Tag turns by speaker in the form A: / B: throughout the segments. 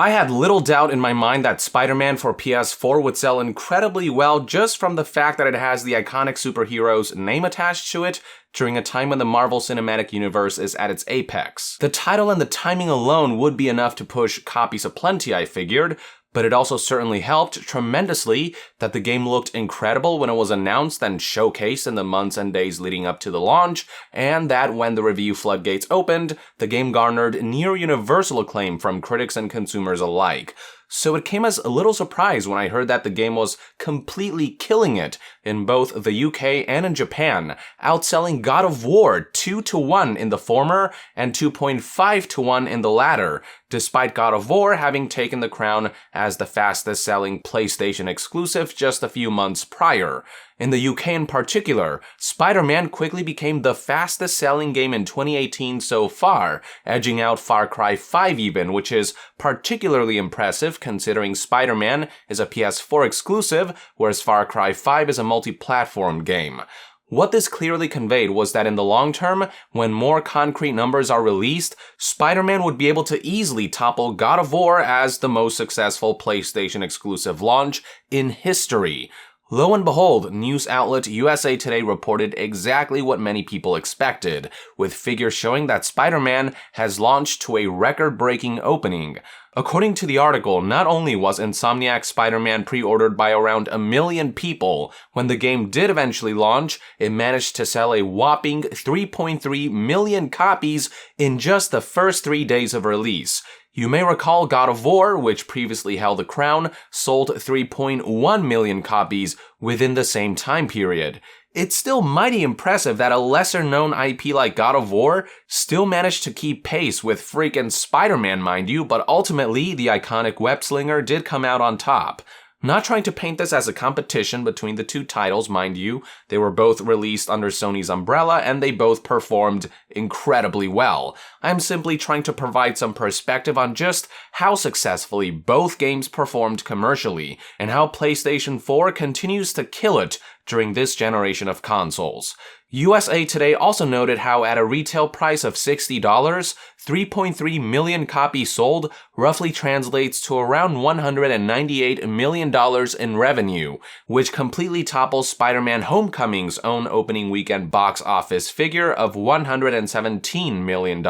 A: I had little doubt in my mind that Spider-Man for PS4 would sell incredibly well just from the fact that it has the iconic superhero's name attached to it during a time when the Marvel Cinematic Universe is at its apex. The title and the timing alone would be enough to push copies aplenty, I figured, but it also certainly helped tremendously that the game looked incredible when it was announced and showcased in the months and days leading up to the launch, and that when the review floodgates opened, the game garnered near universal acclaim from critics and consumers alike. So it came as a little surprise when I heard that the game was completely killing it in both the UK and in Japan, outselling God of War 2-1 in the former and 2.5-1 in the latter, despite God of War having taken the crown as the fastest selling PlayStation exclusive just a few months prior. In the UK in particular, Spider-Man quickly became the fastest selling game in 2018 so far, edging out Far Cry 5 even, which is particularly impressive considering Spider-Man is a PS4 exclusive, whereas Far Cry 5 is a multi-platform game. What this clearly conveyed was that in the long term, when more concrete numbers are released, Spider-Man would be able to easily topple God of War as the most successful PlayStation exclusive launch in history. Lo and behold, news outlet USA Today reported exactly what many people expected, with figures showing that Spider-Man has launched to a record-breaking opening. According to the article, not only was Insomniac's Spider-Man pre-ordered by around 1 million people, when the game did eventually launch, it managed to sell a whopping 3.3 million copies in just the first 3 days of release. You may recall God of War, which previously held the crown, sold 3.1 million copies within the same time period. It's still mighty impressive that a lesser-known IP like God of War still managed to keep pace with freaking Spider-Man, mind you, but ultimately the iconic web-slinger did come out on top. Not trying to paint this as a competition between the two titles, mind you, they were both released under Sony's umbrella and they both performed incredibly well. I'm simply trying to provide some perspective on just how successfully both games performed commercially and how PlayStation 4 continues to kill it during this generation of consoles. USA Today also noted how at a retail price of $60, 3.3 million copies sold roughly translates to around $198 million in revenue, which completely topples Spider-Man Homecoming's own opening weekend box office figure of $117 million.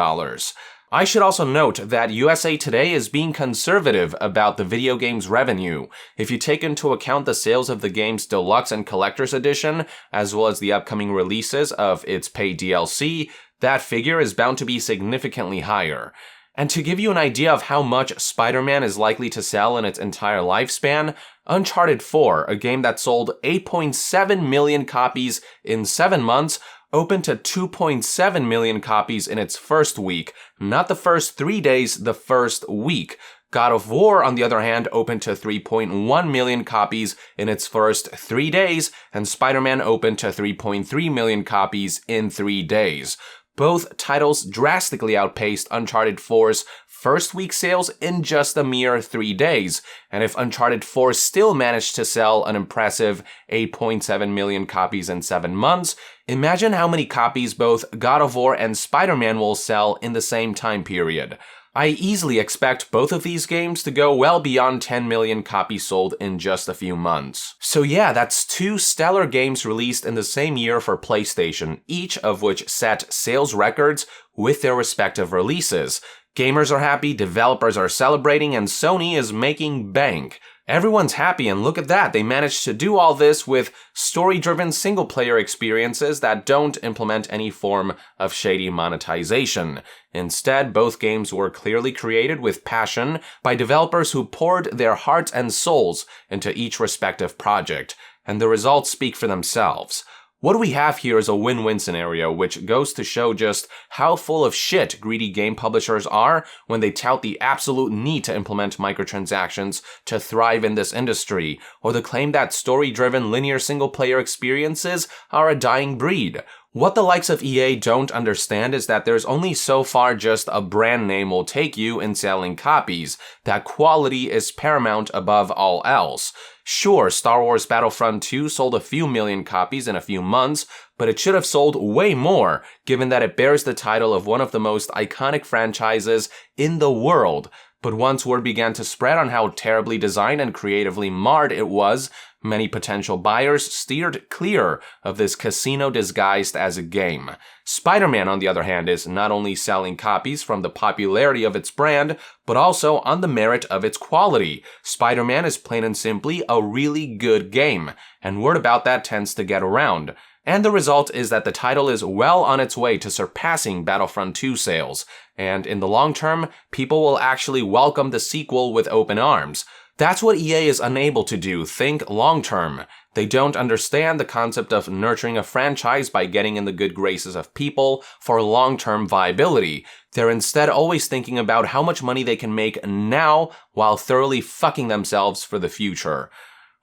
A: I should also note that USA Today is being conservative about the video game's revenue. If you take into account the sales of the game's deluxe and collector's edition, as well as the upcoming releases of its paid DLC, that figure is bound to be significantly higher. And to give you an idea of how much Spider-Man is likely to sell in its entire lifespan, Uncharted 4, a game that sold 8.7 million copies in 7 months, opened to 2.7 million copies in its first week, not the first 3 days, the first week. God of War, on the other hand, opened to 3.1 million copies in its first 3 days, and Spider-Man opened to 3.3 million copies in 3 days. Both titles drastically outpaced Uncharted 4's first week sales in just a mere 3 days, and if Uncharted 4 still managed to sell an impressive 8.7 million copies in 7 months, imagine how many copies both God of War and Spider-Man will sell in the same time period. I easily expect both of these games to go well beyond 10 million copies sold in just a few months. So yeah, that's 2 stellar games released in the same year for PlayStation, each of which set sales records with their respective releases. Gamers are happy, developers are celebrating, and Sony is making bank. Everyone's happy, and look at that, they managed to do all this with story-driven single-player experiences that don't implement any form of shady monetization. Instead, both games were clearly created with passion by developers who poured their hearts and souls into each respective project, and the results speak for themselves. What we have here is a win-win scenario, which goes to show just how full of shit greedy game publishers are when they tout the absolute need to implement microtransactions to thrive in this industry, or the claim that story-driven linear single-player experiences are a dying breed. What the likes of EA don't understand is that there's only so far just a brand name will take you in selling copies, that quality is paramount above all else. Sure, Star Wars Battlefront 2 sold a few million copies in a few months, but it should have sold way more, given that it bears the title of one of the most iconic franchises in the world. But once word began to spread on how terribly designed and creatively marred it was, many potential buyers steered clear of this casino disguised as a game. Spider-Man, on the other hand, is not only selling copies from the popularity of its brand, but also on the merit of its quality. Spider-Man is plain and simply a really good game, and word about that tends to get around. And the result is that the title is well on its way to surpassing Battlefront 2 sales, and in the long term, people will actually welcome the sequel with open arms. That's what EA is unable to do, think long term. They don't understand the concept of nurturing a franchise by getting in the good graces of people for long-term viability. They're instead always thinking about how much money they can make now while thoroughly fucking themselves for the future.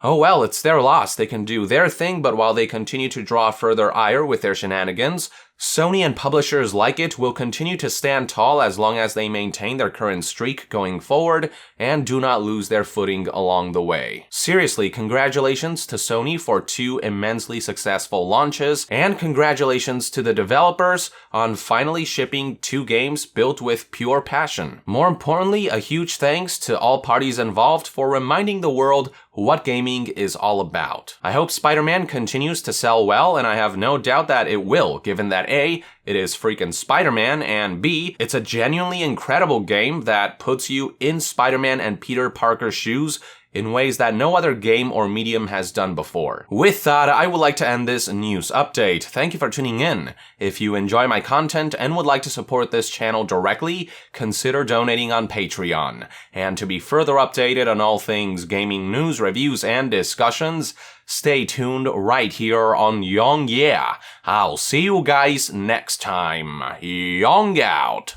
A: Oh well, it's their loss. They can do their thing, but while they continue to draw further ire with their shenanigans, Sony and publishers like it will continue to stand tall as long as they maintain their current streak going forward and do not lose their footing along the way. Seriously, congratulations to Sony for 2 immensely successful launches, and congratulations to the developers on finally shipping 2 games built with pure passion. More importantly, a huge thanks to all parties involved for reminding the world what gaming is all about. I hope Spider-Man continues to sell well, and I have no doubt that it will, given that A, it is freaking Spider-Man, and B, it's a genuinely incredible game that puts you in Spider-Man and Peter Parker's shoes in ways that no other game or medium has done before. With that, I would like to end this news update. Thank you for tuning in. If you enjoy my content and would like to support this channel directly, consider donating on Patreon. And to be further updated on all things gaming news, reviews, and discussions, stay tuned right here on Young Yeah. I'll see you guys next time. Young out.